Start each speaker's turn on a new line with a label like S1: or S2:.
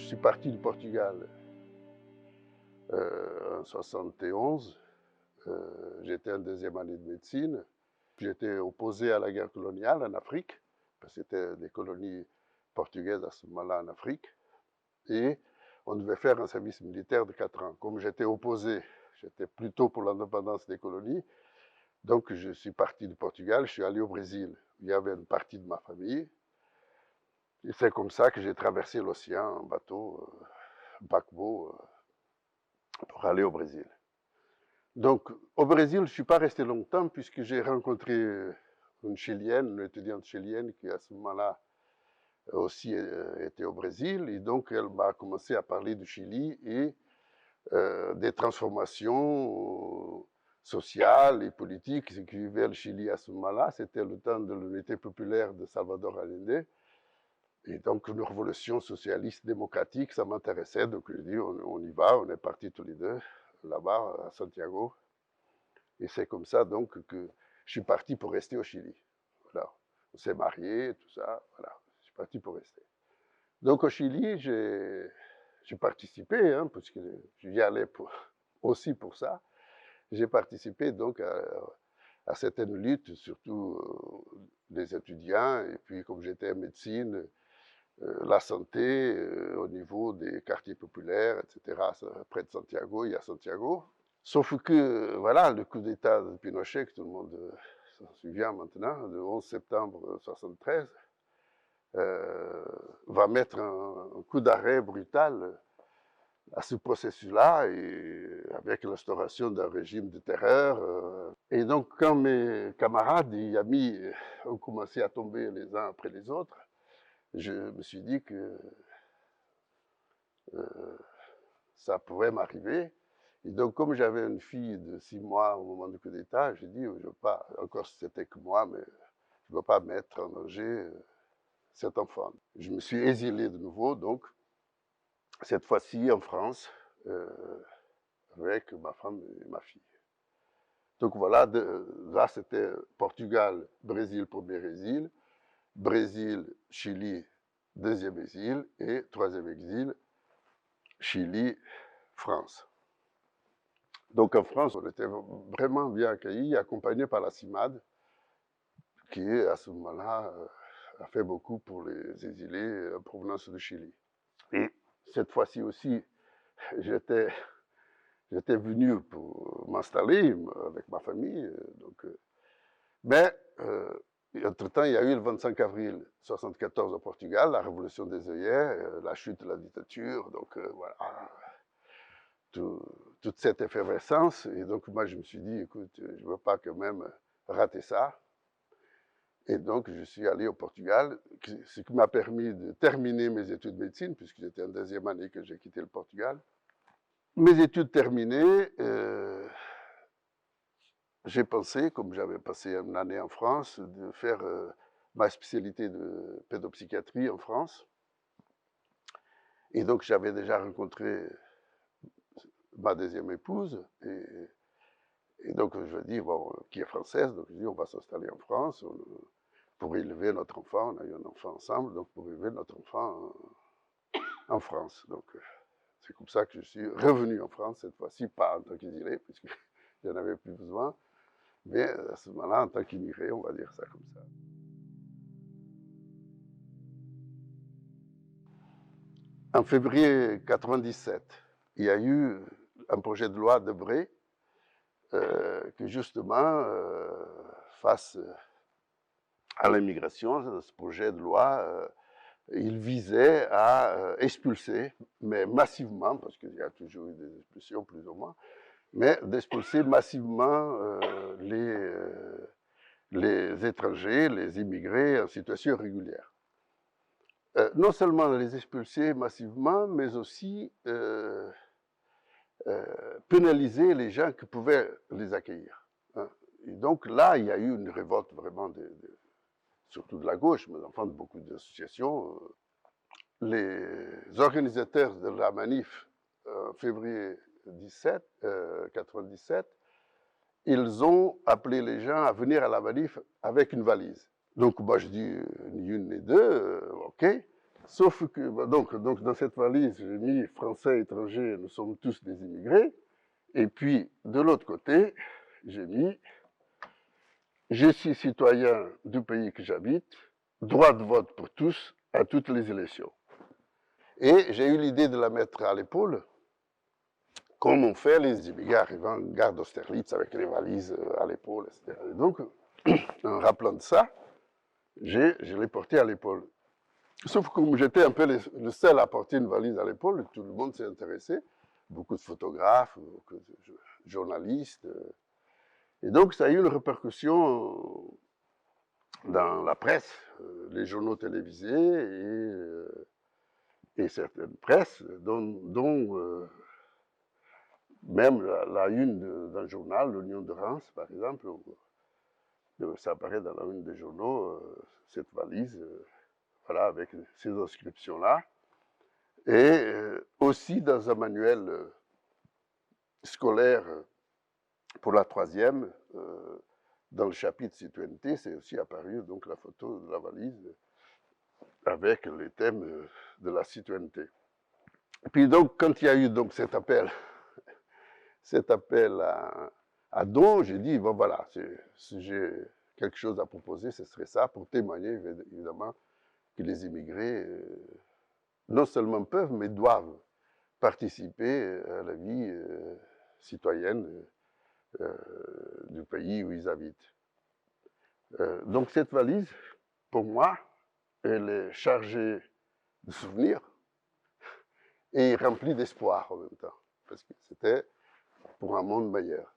S1: Je suis parti du Portugal en 71. J'étais en deuxième année de médecine. J'étais opposé à la guerre coloniale en Afrique, parce que c'était des colonies portugaises à ce moment-là en Afrique. Et on devait faire un service militaire de 4 ans. Comme j'étais opposé, j'étais plutôt pour l'indépendance des colonies. Donc je suis parti du Portugal, je suis allé au Brésil. Il y avait une partie de ma famille. Et c'est comme ça que j'ai traversé l'océan en bateau, paquebot, pour aller au Brésil. Donc, au Brésil, je ne suis pas resté longtemps puisque j'ai rencontré une Chilienne, une étudiante chilienne qui, à ce moment-là, aussi était au Brésil. Et donc, elle m'a commencé à parler du Chili et des transformations sociales et politiques qui vivaient le Chili à ce moment-là. C'était le temps de l'unité populaire de Salvador Allende. Et donc, une révolution socialiste démocratique, ça m'intéressait. Donc, je dis, on y va. On est partis tous les deux là-bas, à Santiago. Et c'est comme ça, donc, que je suis parti pour rester au Chili. Voilà. On s'est mariés, tout ça. Voilà. Je suis parti pour rester. Donc, au Chili, j'ai participé, hein, parce que j'y allais aussi pour ça. J'ai participé, donc, à certaines luttes, surtout des étudiants. Et puis, comme j'étais en médecine, la santé au niveau des quartiers populaires, etc. Près de Santiago, il y a Santiago. Sauf que, voilà, le coup d'État de Pinochet, que tout le monde s'en souvient maintenant, le 11 septembre 1973, va mettre un coup d'arrêt brutal à ce processus-là, et avec l'instauration d'un régime de terreur. Et donc, quand mes camarades et amis ont commencé à tomber les uns après les autres, je me suis dit que ça pourrait m'arriver. Et donc, comme j'avais une fille de 6 mois au moment du coup d'État, j'ai dit, je ne veux pas, encore si c'était que moi, mais je ne veux pas mettre en danger cet enfant. Je me suis exilé de nouveau, donc, cette fois-ci en France, avec ma femme et ma fille. Donc voilà, là c'était Portugal, Brésil, premier exil, Brésil, Chili, deuxième exil, et troisième exil, Chili, France. Donc en France, on était vraiment bien accueillis, accompagnés par la CIMAD, qui à ce moment-là a fait beaucoup pour les exilés en provenance du Chili. Et cette fois-ci aussi, j'étais venu pour m'installer avec ma famille. Mais entre-temps, il y a eu le 25 avril 1974 au Portugal, la révolution des œillets, la chute de la dictature, donc voilà, toute cette effervescence. Et donc moi, je me suis dit, écoute, je ne veux pas quand même rater ça. Et donc, je suis allé au Portugal, ce qui m'a permis de terminer mes études de médecine, puisque j'étais en deuxième année que j'ai quitté le Portugal. Mes études terminées, j'ai pensé, comme j'avais passé une année en France, de faire ma spécialité de pédopsychiatrie en France. Et donc, j'avais déjà rencontré ma deuxième épouse, et donc je dis, bon, qui est française, donc je dis, on va s'installer en France pour élever notre enfant. On a eu un enfant ensemble, donc pour élever notre enfant en France. Donc, c'est comme ça que je suis revenu en France, cette fois-ci, pas en tant qu'exilé, puisque j'en avais plus besoin, mais à ce moment-là, en tant qu'immigré, on va dire ça comme ça. En février 97, il y a eu un projet de loi de Debré, que justement, face à l'immigration, ce projet de loi, il visait à expulser, mais massivement, parce qu'il y a toujours eu des expulsions plus ou moins, mais d'expulser massivement les étrangers, les immigrés en situation régulière. Non seulement les expulser massivement, mais aussi pénaliser les gens qui pouvaient les accueillir. Hein. Et donc là, il y a eu une révolte vraiment, surtout de la gauche, mais enfin de beaucoup d'associations. Les organisateurs de la manif en février 97, ils ont appelé les gens à venir à la manif avec une valise. Donc moi je dis ni une ni deux, ok, Sauf que, donc dans cette valise, j'ai mis français, étrangers, nous sommes tous des immigrés. Et puis, de l'autre côté, j'ai mis je suis citoyen du pays que j'habite, droit de vote pour tous à toutes les élections. Et j'ai eu l'idée de la mettre à l'épaule, comme on fait les immigrés arrivant en gare d'Austerlitz avec les valises à l'épaule, etc. Et donc, en rappelant de ça, je l'ai porté à l'épaule. Sauf que comme j'étais un peu le seul à porter une valise à l'épaule, tout le monde s'est intéressé, beaucoup de photographes, beaucoup de journalistes. Et donc, ça a eu une répercussion dans la presse, les journaux télévisés et certaines presses, dont même la une d'un journal, l'Union de Reims, par exemple, ça apparaît dans la une des journaux, cette valise, voilà, avec ces inscriptions-là. Et aussi dans un manuel scolaire pour la troisième, dans le chapitre citoyenneté, c'est aussi apparu donc la photo de la valise avec les thèmes de la citoyenneté. Et puis donc, quand il y a eu donc cet appel à dons, j'ai dit, bon voilà, si j'ai quelque chose à proposer, ce serait ça, pour témoigner évidemment que les immigrés non seulement peuvent, mais doivent participer à la vie citoyenne du pays où ils habitent. Donc cette valise, pour moi, elle est chargée de souvenirs et remplie d'espoir en même temps, parce que c'était pour un monde meilleur.